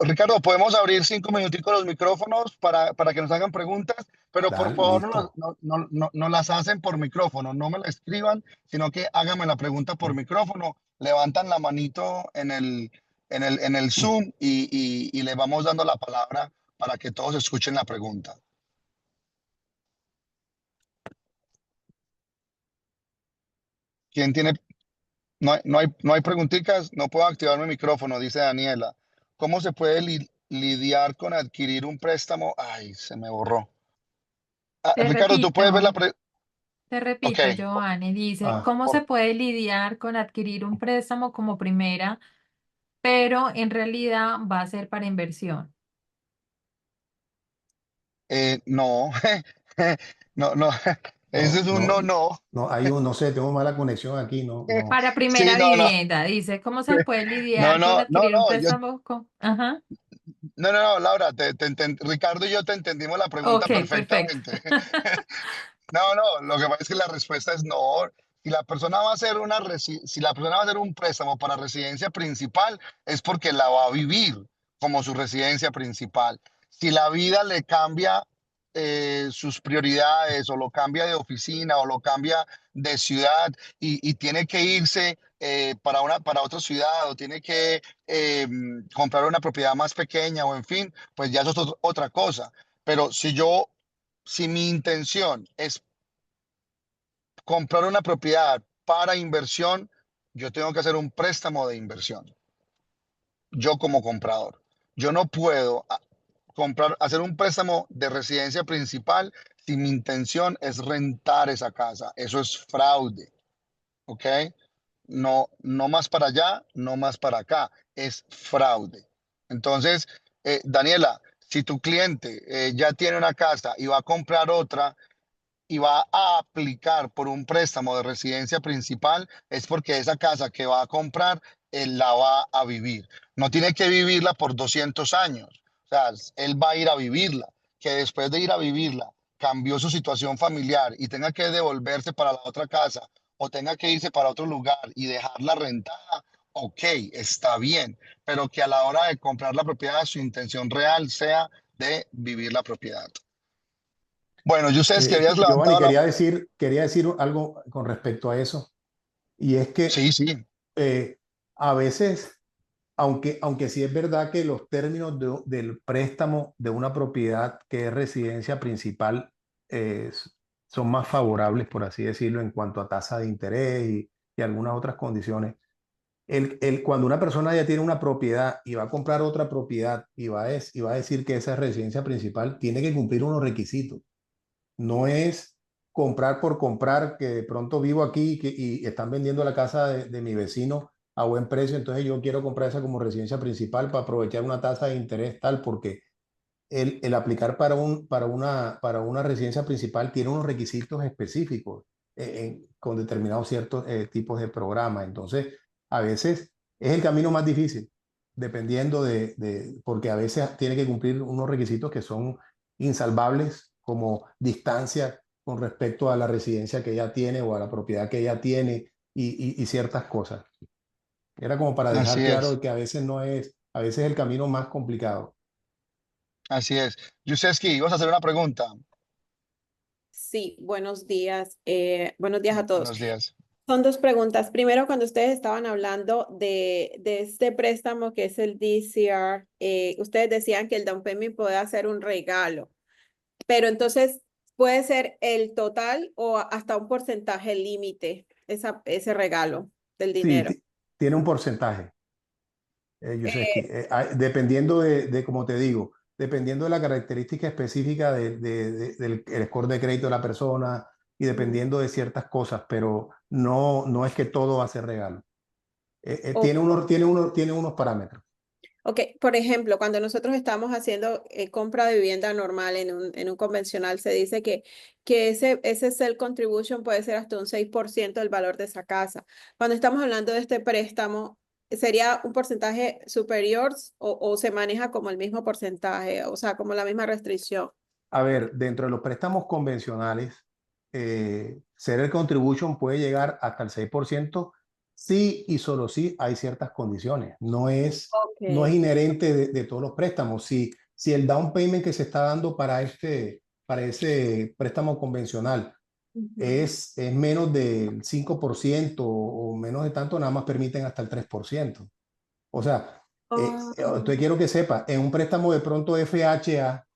Ricardo, podemos abrir 5 minuticos los micrófonos para que nos hagan preguntas, pero por Dale, favor listo. no las hacen por micrófono, no me la escriban, sino que háganme la pregunta por micrófono, levantan la manito en el Zoom y le vamos dando la palabra para que todos escuchen la pregunta. ¿Quién tiene? No hay preguntitas, no puedo activar mi micrófono, dice Daniela. ¿Cómo se puede lidiar con adquirir un préstamo? Ay, se me borró. Te Ricardo, tú puedes ver la repito, pre... te Ok, repito, Giovanni, dice, Ah, ¿cómo se puede lidiar con adquirir un préstamo como primera, pero en realidad va a ser para inversión? no, no, ese es no, un no, no. no, no sé, tengo mala conexión aquí, no, no. Para Sí, primera no, vivienda, dice, ¿cómo se puede no, lidiar con no, no, adquirir un no, préstamo con... Ajá, no, Laura, Ricardo y yo te entendimos la pregunta ok, perfecto. perfectamente. No, lo que pasa es que la respuesta es no. Si la persona va a hacer si la persona va a hacer un préstamo para residencia principal, es porque la va a vivir como su residencia principal. Si la vida le cambia sus prioridades o lo cambia de oficina o lo cambia de ciudad y tiene que irse para otra ciudad o tiene que comprar una propiedad más pequeña o en fin, pues ya eso es otra cosa. Pero si mi intención es comprar una propiedad para inversión, yo tengo que hacer un préstamo de inversión. Yo como comprador, yo no puedo hacer un préstamo de residencia principal si mi intención es rentar esa casa. Eso es fraude, ¿ok? No, no más para allá, no más para acá. Es fraude. Entonces, Daniela, si tu cliente ya tiene una casa y va a comprar otra, y va a aplicar por un préstamo de residencia principal, es porque esa casa que va a comprar, él la va a vivir. No tiene que vivirla por 200 años. O sea, él va a ir a vivirla. Que después de ir a vivirla, cambió su situación familiar y tenga que devolverse para la otra casa o tenga que irse para otro lugar y dejarla rentada, ok, está bien. Pero que a la hora de comprar la propiedad, su intención real sea de vivir la propiedad. Bueno, yo sé que habías Giovanni, levantado la... quería decir algo con respecto a eso, y es que Sí, sí, a veces, aunque sí es verdad que los términos del préstamo de una propiedad que es residencia principal eh, s- son más favorables, por así decirlo, en cuanto a tasa de interés y algunas otras condiciones. Cuando una persona ya tiene una propiedad y va a comprar otra propiedad y va a decir que esa es residencia principal, tiene que cumplir unos requisitos. No es comprar por comprar, que de pronto vivo aquí y están vendiendo la casa de mi vecino a buen precio, entonces yo quiero comprar esa como residencia principal para aprovechar una tasa de interés tal, porque el aplicar para una residencia principal tiene unos requisitos específicos con determinados ciertos tipos de programas. Entonces, a veces es el camino más difícil, dependiendo porque a veces tiene que cumplir unos requisitos que son insalvables, como distancia con respecto a la residencia que ella tiene o a la propiedad que ella tiene y ciertas cosas. Era como para dejar así claro es, que a veces a veces es el camino más complicado. así es. Yuseski, vas a hacer una pregunta. Sí, buenos días. Buenos días a todos. Buenos días. Son dos preguntas. Primero, cuando ustedes estaban hablando de este préstamo que es el DCR, ustedes decían que el down payment puede hacer un regalo. Pero entonces, puede ser el total o hasta un porcentaje límite, ese regalo del Sí, dinero. tiene un porcentaje. Yuseski, dependiendo como te digo, dependiendo de la característica específica del el score de crédito de la persona y dependiendo de ciertas cosas, pero no es que todo va a ser regalo. Tiene unos parámetros. Ok, por ejemplo, cuando nosotros estamos haciendo compra de vivienda normal en un convencional, se dice que ese self contribution puede ser hasta un 6% del valor de esa casa. Cuando estamos hablando de este préstamo, ¿sería un porcentaje superior o se maneja como el mismo porcentaje, o sea, como la misma restricción? A ver, dentro de los préstamos convencionales, el contribution puede llegar hasta el 6%, sí y solo sí hay ciertas condiciones. No es Ok. inherente de todos los préstamos. Si el down payment que se está dando para ese préstamo convencional Ujú. es menos del 5% o menos de tanto, nada más permiten hasta el 3%. O sea, entonces quiero que sepa, en un préstamo de pronto FHA,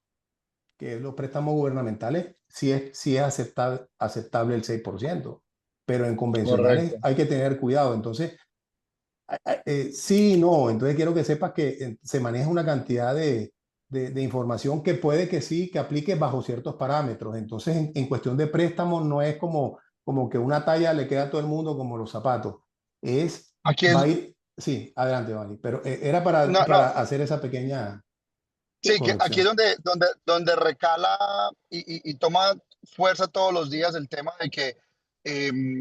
que es los préstamos gubernamentales, sí es aceptable el 6%, pero en convencionales Correcto. hay que tener cuidado. Entonces, sí y no. Entonces quiero que sepas que se maneja una cantidad de información que puede que sí, que aplique bajo ciertos parámetros. Entonces, en cuestión de préstamos, no es como que una talla le queda a todo el mundo como los zapatos. Aquí Va es, a ir, sí, adelante, Vani, pero era no, no, para hacer esa pequeña sí, que aquí es corrección. donde recala y toma fuerza todos los días el tema de que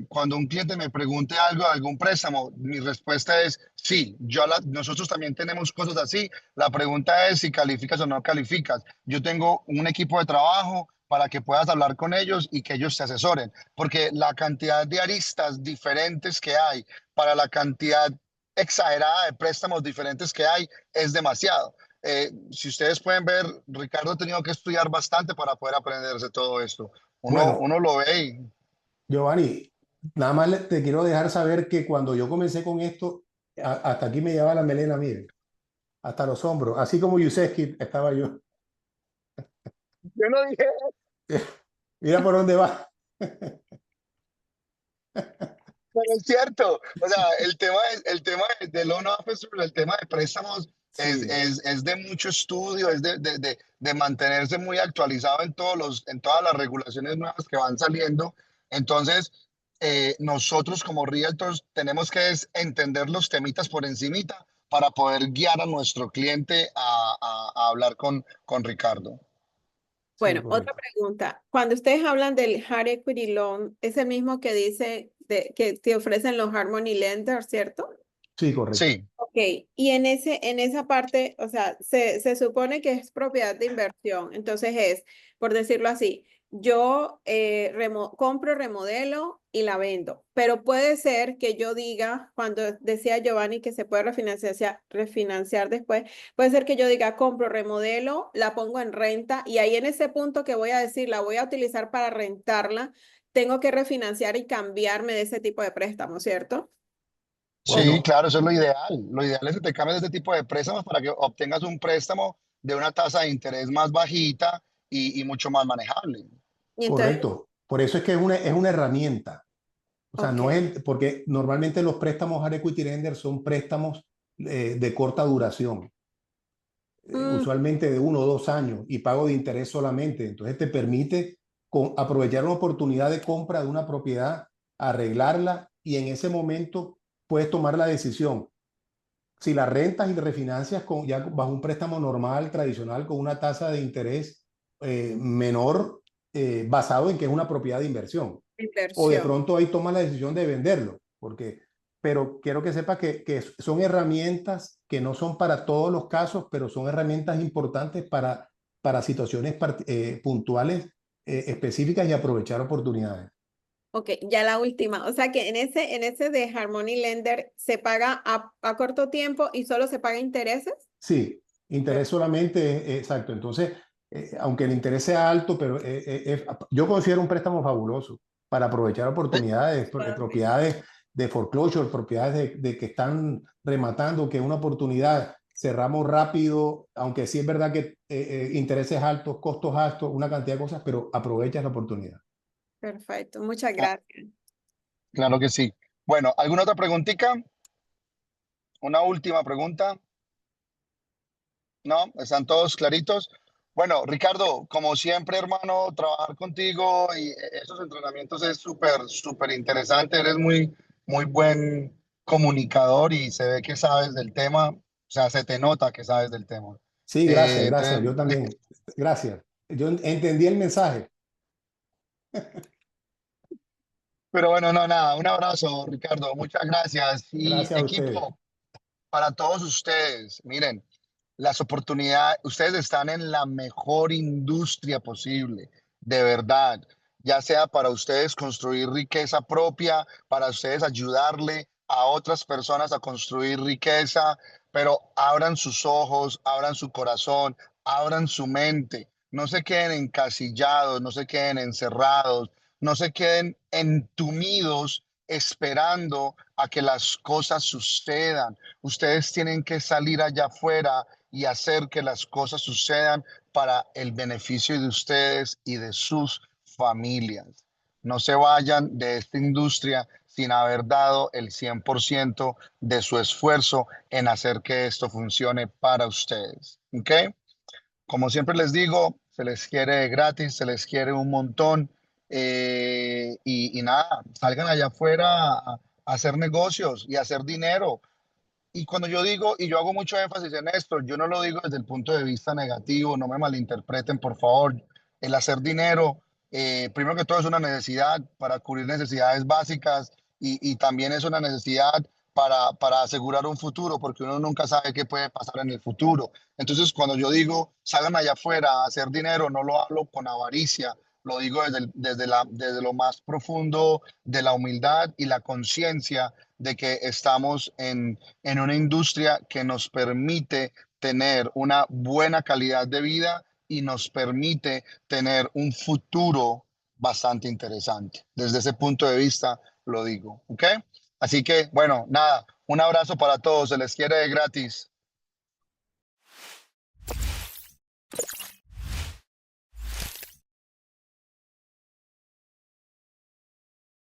cuando un cliente me pregunte algo de algún préstamo, mi respuesta es sí, nosotros también tenemos cosas así. La pregunta es si calificas o no calificas. Yo tengo un equipo de trabajo para que puedas hablar con ellos y que ellos te asesoren, porque la cantidad de aristas diferentes que hay para la cantidad exagerada de préstamos diferentes que hay es demasiado. Si ustedes pueden ver, Ricardo ha tenido que estudiar bastante para poder aprenderse todo esto. Bueno, Uno lo ve y Giovanni, nada más te quiero dejar saber que cuando yo comencé con esto, hasta aquí me llevaba la melena, miren, hasta los hombros, así como Yuseski estaba yo. yo no dije, Mira por dónde va. pero es cierto. O sea, el tema de loan officer, el tema de préstamos Sí, es de mucho estudio, es de mantenerse muy actualizado en todas las regulaciones nuevas que van saliendo. Entonces, nosotros como realtors tenemos que entender los temitas por encimita para poder guiar a nuestro cliente a hablar con Ricardo. sí, Bueno, otra correcto. pregunta. Cuando ustedes hablan del Hard Equity Loan, es el mismo que dice que te ofrecen los Harmony Lenders, ¿cierto? Sí, correcto. Sí, Ok, y en esa parte, o sea, se supone que es propiedad de inversión. Entonces es, por decirlo así, yo compro, remodelo y la vendo. Pero puede ser que yo diga, cuando decía Giovanni que se puede refinanciar después, puede ser que yo diga, compro, remodelo, la pongo en renta y ahí en ese punto que voy a decir, la voy a utilizar para rentarla, tengo que refinanciar y cambiarme de ese tipo de préstamo, ¿cierto? sí, Bueno, claro, eso es lo ideal. Lo ideal es que te cambies de este tipo de préstamos para que obtengas un préstamo de una tasa de interés más bajita y mucho más manejable. Y entonces, correcto. Por eso es que es una herramienta. O sea, ok. no es porque normalmente los préstamos Hard Equity Lender son préstamos de corta duración. Mm, Usualmente de 1 o 2 años y pago de interés solamente. Entonces te permite aprovechar una oportunidad de compra de una propiedad, arreglarla y en ese momento puedes tomar la decisión. Si la rentas y la refinancias ya bajo un préstamo normal, tradicional, con una tasa de interés menor, basado en que es una propiedad de inversión. O de inversión. pronto ahí tomas la decisión de venderlo, pero quiero que sepas que son herramientas que no son para todos los casos, pero son herramientas importantes para situaciones puntuales, específicas y aprovechar oportunidades. Ok, ya la última. O sea que en ese de Harmony Lender se paga a corto tiempo y solo se paga intereses. Sí, interés solamente, exacto. Entonces, aunque el interés sea alto, pero yo considero un préstamo fabuloso para aprovechar oportunidades, propiedades de foreclosure, propiedades de que están rematando, que es una oportunidad cerramos rápido, aunque sí es verdad que intereses altos, costos altos, una cantidad de cosas, pero aprovechas la oportunidad. Perfecto, muchas Ah, gracias. claro que sí. Bueno, ¿alguna otra preguntita? Una última pregunta. ¿No? ¿Están todos claritos? Bueno, Ricardo, como siempre, hermano, trabajar contigo y esos entrenamientos es súper, súper interesante. Eres muy, muy buen comunicador y se ve que sabes del tema. O sea, se te nota que sabes del tema. Sí, gracias, Eh, gracias. te- Yo también. Gracias. Yo entendí el mensaje. pero bueno, no, nada, un abrazo, Ricardo. Muchas gracias. Y Gracias a ustedes. equipo, para todos ustedes, miren. Las oportunidades, ustedes están en la mejor industria posible, de verdad, ya sea para ustedes construir riqueza propia, para ustedes ayudarle a otras personas a construir riqueza, pero abran sus ojos, abran su corazón, abran su mente, no se queden encasillados, no se queden encerrados, no se queden entumidos esperando a que las cosas sucedan. Ustedes tienen que salir allá afuera y hacer que las cosas sucedan para el beneficio de ustedes y de sus familias. No se vayan de esta industria sin haber dado el 100% de su esfuerzo en hacer que esto funcione para ustedes. ¿Ok? Como siempre les digo, se les quiere gratis, se les quiere un montón. Y nada, salgan allá afuera a hacer negocios y a hacer dinero. Y cuando yo digo, y yo hago mucho énfasis en esto, yo no lo digo desde el punto de vista negativo, no me malinterpreten, por favor. El hacer dinero, primero que todo, es una necesidad para cubrir necesidades básicas y también es una necesidad para asegurar un futuro, porque uno nunca sabe qué puede pasar en el futuro. Entonces, cuando yo digo, salgan allá afuera a hacer dinero, no lo hablo con avaricia, lo digo desde lo más profundo de la humildad y la conciencia de que estamos en una industria que nos permite tener una buena calidad de vida y nos permite tener un futuro bastante interesante. Desde ese punto de vista lo digo, ¿ok? Así que, bueno, nada, un abrazo para todos, se les quiere de gratis.